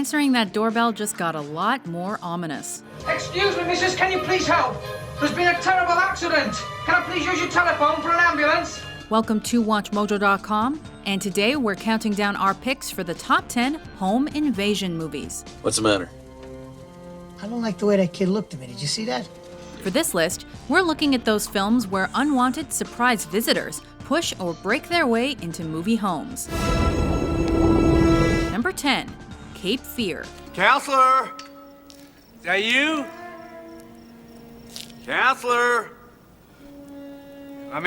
answering that doorbell just got a lot more ominous. Excuse me, missus, can you please help? There's been a terrible accident. Can I please use your telephone for an ambulance? Welcome to WatchMojo.com, and today we're counting down our picks for the top 10 home invasion movies. What's the matter? I don't like the way that kid looked at me. Did you see that? For this list, we're looking at those films where unwanted surprise visitors push or break their way into movie homes. Number 10, Cape Fear. Counselor! Is that you? Counselor! Come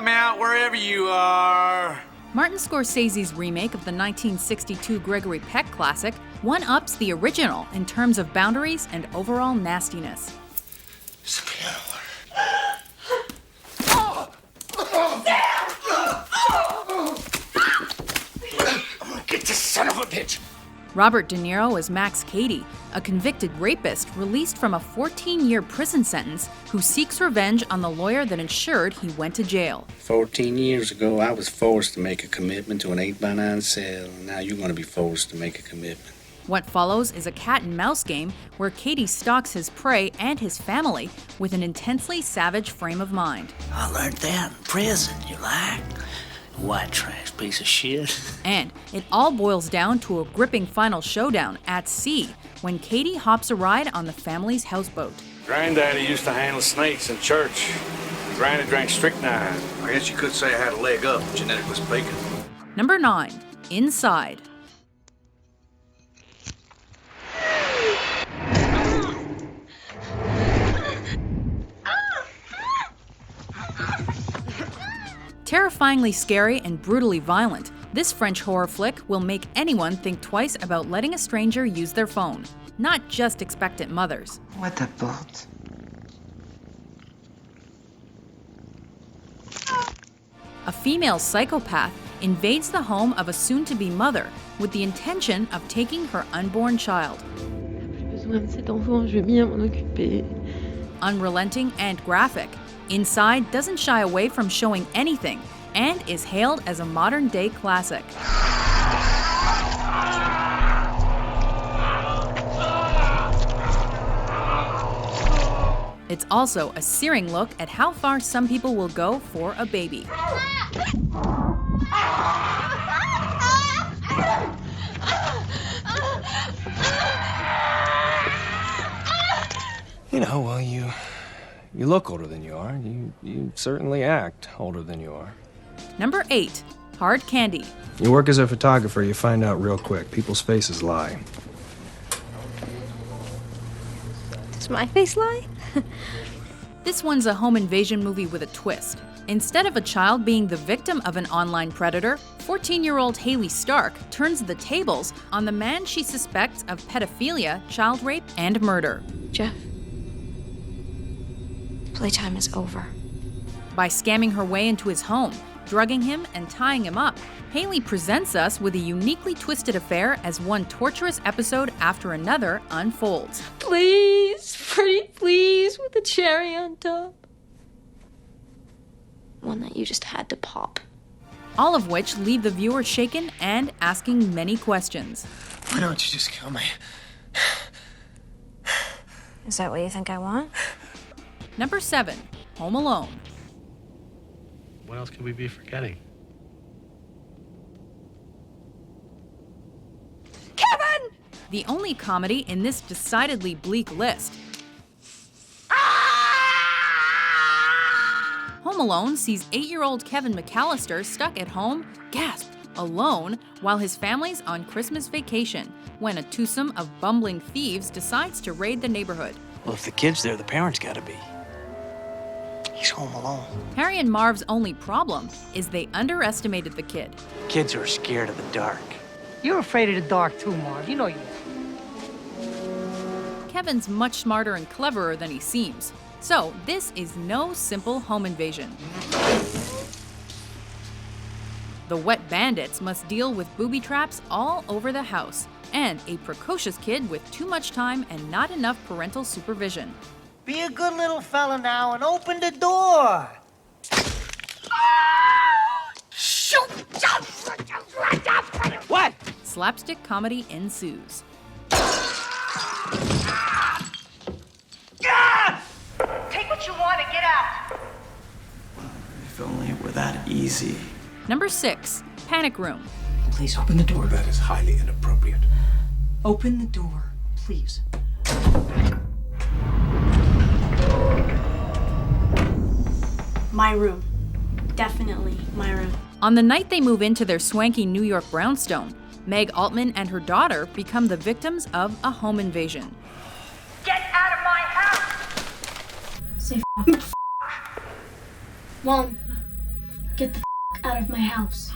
out, wherever you are. Martin Scorsese's remake of the 1962 Gregory Peck classic one-ups the original in terms of boundaries and overall nastiness. Get this son of a bitch! Robert De Niro as Max Cady, a convicted rapist released from a 14-year prison sentence who seeks revenge on the lawyer that ensured he went to jail. 14 years ago, I was forced to make a commitment to an 8x9 cell, and now you're going to be forced to make a commitment. What follows is a cat-and-mouse game where Cady stalks his prey and his family with an intensely savage frame of mind. I learned that in prison, you like? White trash piece of shit. And it all boils down to a gripping final showdown at sea when Cady hops a ride on the family's houseboat. Granddaddy used to handle snakes in church. Granny drank strychnine. I guess you could say I had a leg up. Genetic was bacon. Number 9, Inside. Terrifyingly scary and brutally violent, this French horror flick will make anyone think twice about letting a stranger use their phone, not just expectant mothers. What about? A female psychopath invades the home of a soon-to-be mother with the intention of taking her unborn child. Unrelenting and graphic, Inside doesn't shy away from showing anything and is hailed as a modern-day classic. It's also a searing look at how far some people will go for a baby. You know, well, you look older than you are. You certainly act older than you are. Number 8, Hard Candy. You work as a photographer, you find out real quick. People's faces lie. Does my face lie? This one's a home invasion movie with a twist. Instead of a child being the victim of an online predator, 14-year-old Haley Stark turns the tables on the man she suspects of pedophilia, child rape, and murder. Jeff, playtime is over. By scamming her way into his home, drugging him, and tying him up, Haley presents us with a uniquely twisted affair as one torturous episode after another unfolds. Please, pretty please, with a cherry on top. One that you just had to pop. All of which leave the viewer shaken and asking many questions. Why don't you just kill me? Is that what you think I want? Number 7, Home Alone. What else could we be forgetting? Kevin! The only comedy in this decidedly bleak list. Home Alone sees 8-year-old Kevin McAllister stuck at home, gasp, alone, while his family's on Christmas vacation, when a twosome of bumbling thieves decides to raid the neighborhood. Well, if the kid's there, the parents gotta be. He's home alone. Harry and Marv's only problem is they underestimated the kid. Kids are scared of the dark. You're afraid of the dark too, Marv. You know you are. Kevin's much smarter and cleverer than he seems. So this is no simple home invasion. The wet bandits must deal with booby traps all over the house, and a precocious kid with too much time and not enough parental supervision. Be a good little fella now and open the door. What? Slapstick comedy ensues. Take what you want and get out. If only it were that easy. Number 6, Panic Room. Please open the door. That is highly inappropriate. Open the door, please. My room. Definitely my room. On the night they move into their swanky New York brownstone, Meg Altman and her daughter become the victims of a home invasion. Get out of my house! Say Mom, get the out of my house.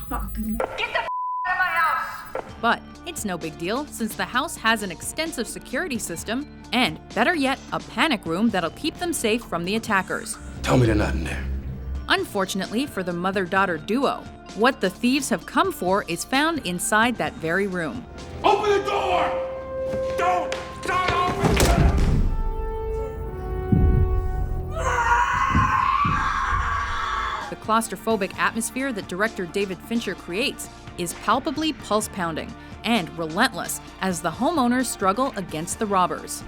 Get the out of my house! But it's no big deal since the house has an extensive security system and, better yet, a panic room that'll keep them safe from the attackers. Tell me they're not in there. Unfortunately for the mother-daughter duo, what the thieves have come for is found inside that very room. Open the door! Don't open it! The claustrophobic atmosphere that director David Fincher creates is palpably pulse-pounding and relentless as the homeowners struggle against the robbers.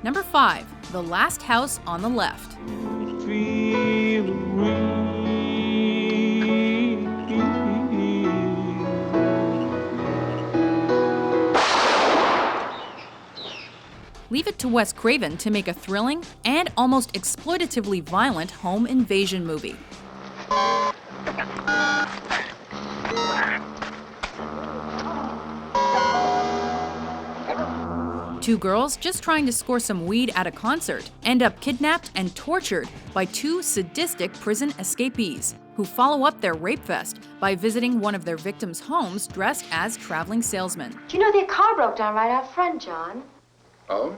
Number 5, The Last House on the Left. Leave it to Wes Craven to make a thrilling and almost exploitatively violent home invasion movie. Two girls just trying to score some weed at a concert end up kidnapped and tortured by two sadistic prison escapees who follow up their rape fest by visiting one of their victims' homes dressed as traveling salesmen. Do you know their car broke down right out front, John? Oh?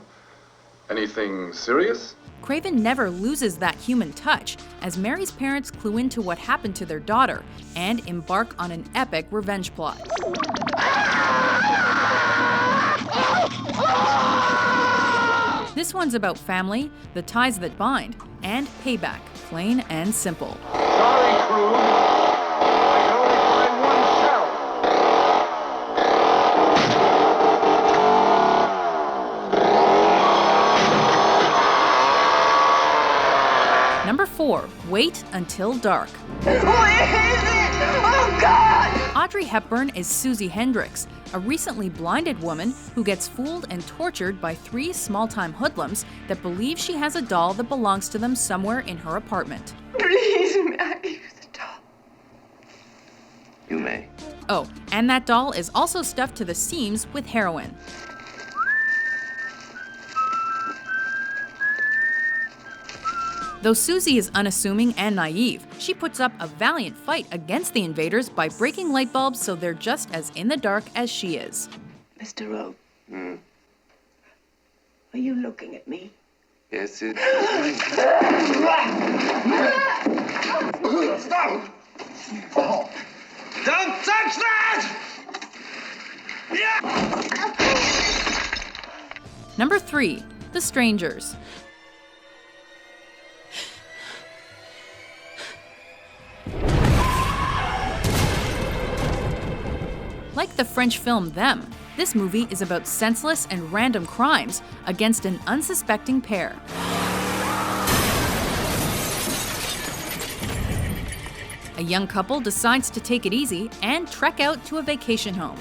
Anything serious? Craven never loses that human touch as Mary's parents clue into what happened to their daughter and embark on an epic revenge plot. This one's about family, the ties that bind, and payback, plain and simple. Sorry, crew. I can only find one Number 4, Wait Until Dark. Where is it? Oh, God! Audrey Hepburn is Susie Hendricks, a recently blinded woman who gets fooled and tortured by 3 small-time hoodlums that believe she has a doll that belongs to them somewhere in her apartment. Please, may I use the doll? You may. Oh, and that doll is also stuffed to the seams with heroin. Though Susie is unassuming and naive, she puts up a valiant fight against the invaders by breaking light bulbs so they're just as in the dark as she is. Mr. Rowe. Are you looking at me? Yes, it Stop! Oh. Don't touch that! Yeah! Number 3, The Strangers. Like the French film Them, this movie is about senseless and random crimes against an unsuspecting pair. A young couple decides to take it easy and trek out to a vacation home.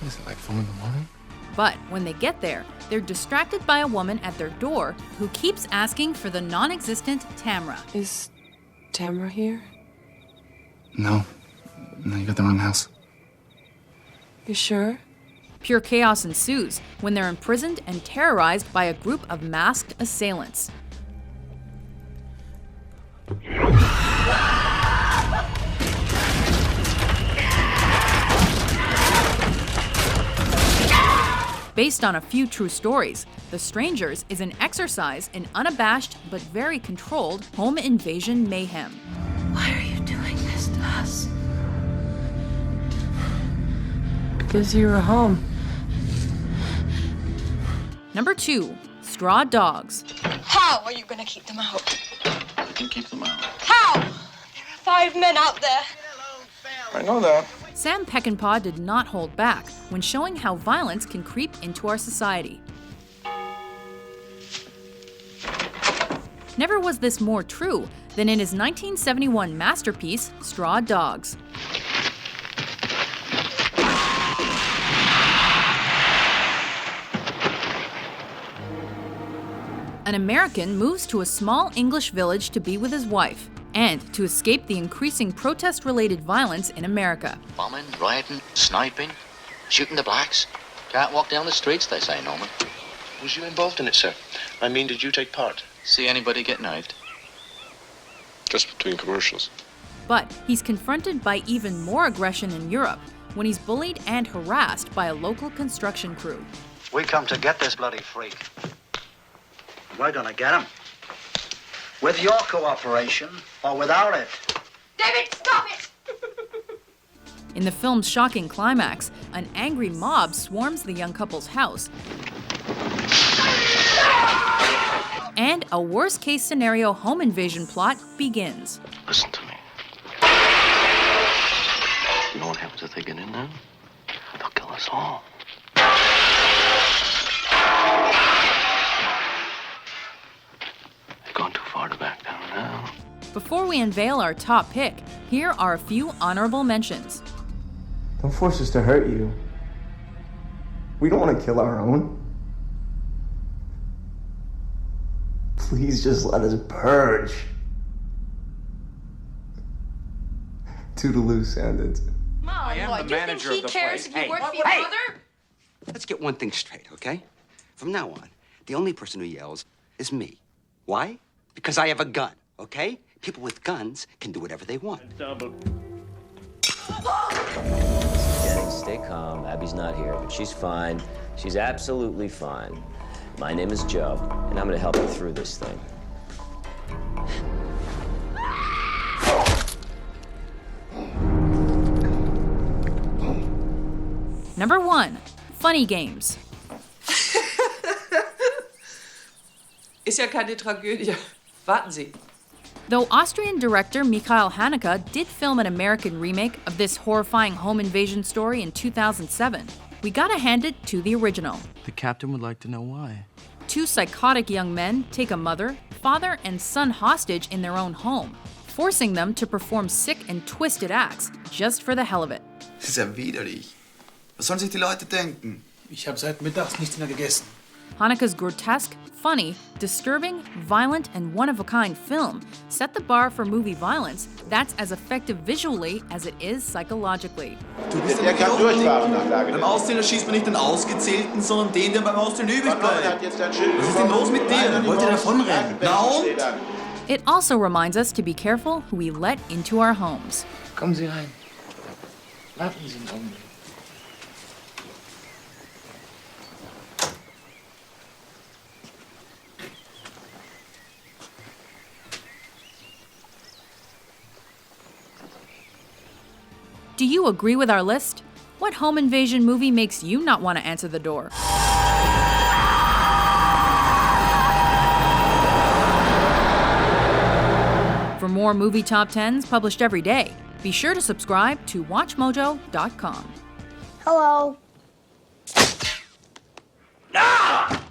Is it like 4 in the morning? But when they get there, they're distracted by a woman at their door who keeps asking for the non-existent Tamra. Is Tamra here? No, you got the wrong house. You sure? Pure chaos ensues when they're imprisoned and terrorized by a group of masked assailants. Based on a few true stories, The Strangers is an exercise in unabashed but very controlled home invasion mayhem. Why are you doing this to us? Because you were home. Number 2, straw dogs. How are you gonna keep them out? We can keep them out. How? There are 5 men out there. I know that. Sam Peckinpah did not hold back when showing how violence can creep into our society. Never was this more true than in his 1971 masterpiece, Straw Dogs. An American moves to a small English village to be with his wife and to escape the increasing protest-related violence in America. Bombing, rioting, sniping, shooting the blacks. Can't walk down the streets, they say, Norman. Was you involved in it, sir? I mean, did you take part? See anybody get knifed? Just between commercials. But he's confronted by even more aggression in Europe when he's bullied and harassed by a local construction crew. We come to get this bloody freak. We're gonna get him. With your cooperation or without it. David, stop it! In the film's shocking climax, an angry mob swarms the young couple's house, and a worst-case scenario home invasion plot begins. Listen to me. You know what happens if they get in there? They'll kill us all. They've gone too far to back down now. Before we unveil our top pick, here are a few honorable mentions. Don't force us to hurt you. We don't want to kill our own. Please just let us purge. Toodaloo sounded. Mom, I am the do you manager think of he the cares place. if you Hey, work for your mother? Let's get one thing straight, okay? From now on, the only person who yells is me. Why? Because I have a gun, okay? People with guns can do whatever they want. Jenny, stay calm. Abby's not here, but she's fine. She's absolutely fine. My name is Joe, and I'm gonna help you through this thing. Number 1, Funny Games. Ist ja keine Tragödie. Warten Sie. Though Austrian director Michael Annaka did film an American remake of this horrifying home invasion story in 2007, we gotta hand it to the original. The captain would like to know why. 2 psychotic young men take a mother, father, and son hostage in their own home, forcing them to perform sick and twisted acts just for the hell of it. Das ist ja widerlich. Was sollen sich die Leute denken? Ich habe seit mittags nichts mehr gegessen. Annaka's grotesque, funny, disturbing, violent, and one-of-a-kind film set the bar for movie violence that's as effective visually as it is psychologically. Du bist der kann durchfahren. Beim Auszähler schießt man nicht den Ausgezählten, sondern den, der beim Auszählen übrig bleibt. Was ist denn los mit dir? Wollt ihr davonrennen? Na und? It also reminds us to be careful who we let into our homes. Kommen Sie rein. Warten Sie einen Augenblick. Do you agree with our list? What home invasion movie makes you not want to answer the door? For more movie top 10s published every day, be sure to subscribe to WatchMojo.com. Hello. Ah!